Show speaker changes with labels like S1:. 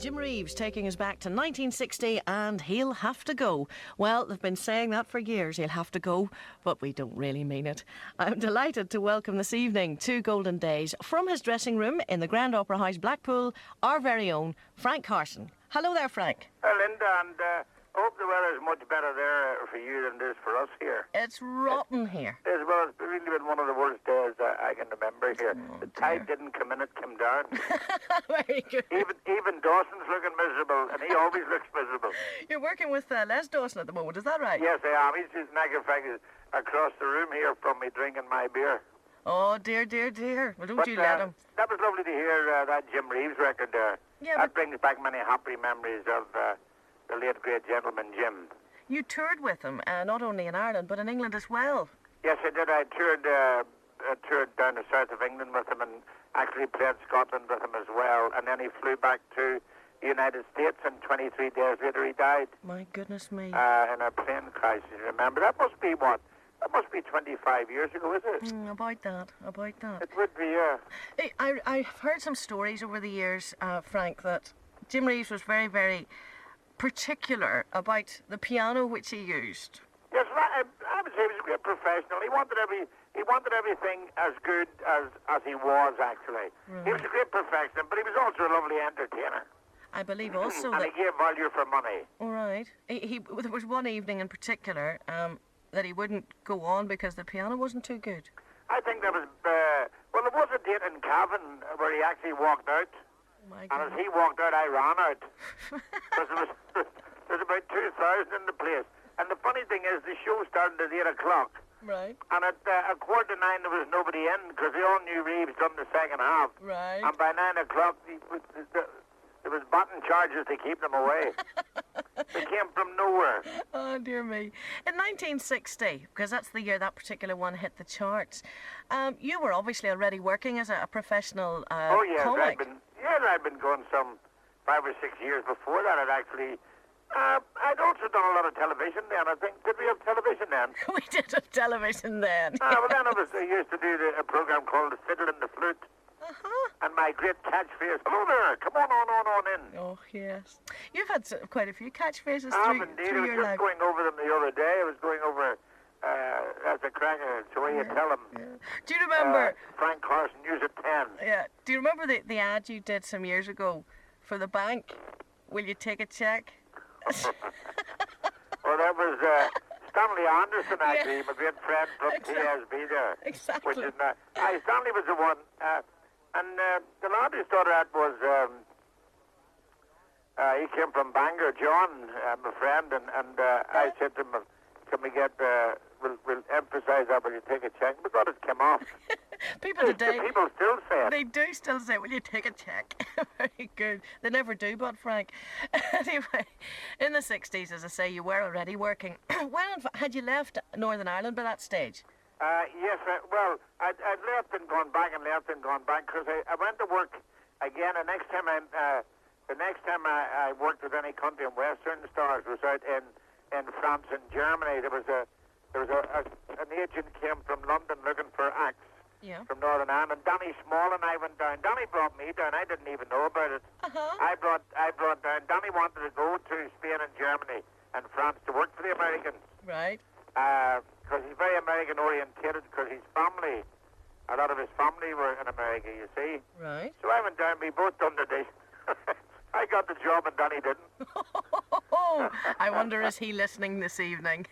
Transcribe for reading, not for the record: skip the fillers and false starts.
S1: Jim Reeves taking us back to 1960 and he'll have to go. Well, they've been saying that for years, he'll have to go, but we don't really mean it. I'm delighted to welcome this evening to Golden Days from his dressing room in the Grand Opera House, Blackpool, our very own Frank Carson. Hello there, Frank.
S2: Well, Lynda, and I hope the weather's much better there for you than it is for us here.
S1: It's rotten here.
S2: Well, it's really been one of the worst days I can remember here. The tide didn't come in, it came down.
S1: Very good.
S2: Even Dawson's looking miserable, and he always looks miserable.
S1: You're working with Les Dawson at the moment, is that right?
S2: Yes, I am. He's just across the room here from me drinking my beer.
S1: Oh, dear, dear, dear. Well, don't you let him.
S2: That was lovely to hear that Jim Reeves record there.
S1: Yeah,
S2: that brings back many happy memories of the late great gentleman Jim.
S1: You toured with him, not only in Ireland, but in England as well.
S2: Yes, I did. I toured down the south of England with him and actually played Scotland with him as well. And then he flew back to the United States, and 23 days later he died.
S1: My goodness me.
S2: In a plane crash, you remember? That must be what? That must be 25 years ago, is it?
S1: About that.
S2: It would be, yeah.
S1: Hey, I've heard some stories over the years, Frank, that Jim Reeves was very, very particular about the piano which he used.
S2: Yes, I would say he was a great professional. He wanted everything as good as he was, actually. Right. He was a great professional, but he was also a lovely entertainer.
S1: I believe also
S2: and
S1: that...
S2: he gave value for money.
S1: All right. There was one evening in particular that he wouldn't go on because the piano wasn't too good.
S2: I think that was... well, there was a date in Cavan where he actually walked out. And as he walked out, I ran out. Because there was about 2,000 in the place. And the funny thing is, the show started at 8 o'clock.
S1: Right.
S2: And at 9:15, there was nobody in, because they all knew Reeves done the second half.
S1: Right.
S2: And by 9 o'clock, there was baton charges to keep them away. They came from nowhere.
S1: Oh, dear me. In 1960, because that's the year that particular one hit the charts, you were obviously already working as a professional
S2: oh, yes,
S1: comic.
S2: I'd been going some 5 or 6 years before that. I'd also done a lot of television then, I think. Did we have television then?
S1: We did have television then.
S2: Well, then I used to do a program called The Fiddle and the Flute. And my great catchphrase, hello there, come on in.
S1: Oh, yes. You've had quite a few catchphrases
S2: indeed.
S1: through your life.
S2: I was just going over them the other day. I was going over as a cracker, it's the way you tell them.
S1: Yeah. Do you remember...
S2: Frank Carson, use a 10.
S1: Yeah. Do you remember the ad you did some years ago for the bank? Will you take a cheque?
S2: Well, that was Stanley Anderson, actually, my great friend from TSB there.
S1: Exactly.
S2: Which is Stanley was the one. And the lad who started that was, he came from Bangor, John, my friend, and I said to him, can we get, we'll emphasise that, will you take a cheque? But it came off.
S1: People today...
S2: People still say it.
S1: They do still say, will you take a cheque? Very good. They never do, but Frank. Anyway, in the 60s, as I say, you were already working. When had you left Northern Ireland by that stage?
S2: Yes, I'd left and gone back, because I went to work again, and the next time I worked with any country in Western Stars was out in France and Germany. There was an agent came from London looking for acts.
S1: Yeah.
S2: From Northern Ireland, and Danny Small and I went down. Danny brought me down. I didn't even know about it. I brought down. Danny wanted to go to Spain and Germany and France to work for the Americans.
S1: Right.
S2: Because he's very American orientated. Because his family, a lot of his family were in America. You see.
S1: Right.
S2: So I went down. We both done the day. I got the job and Danny didn't.
S1: I wonder, is he listening this evening?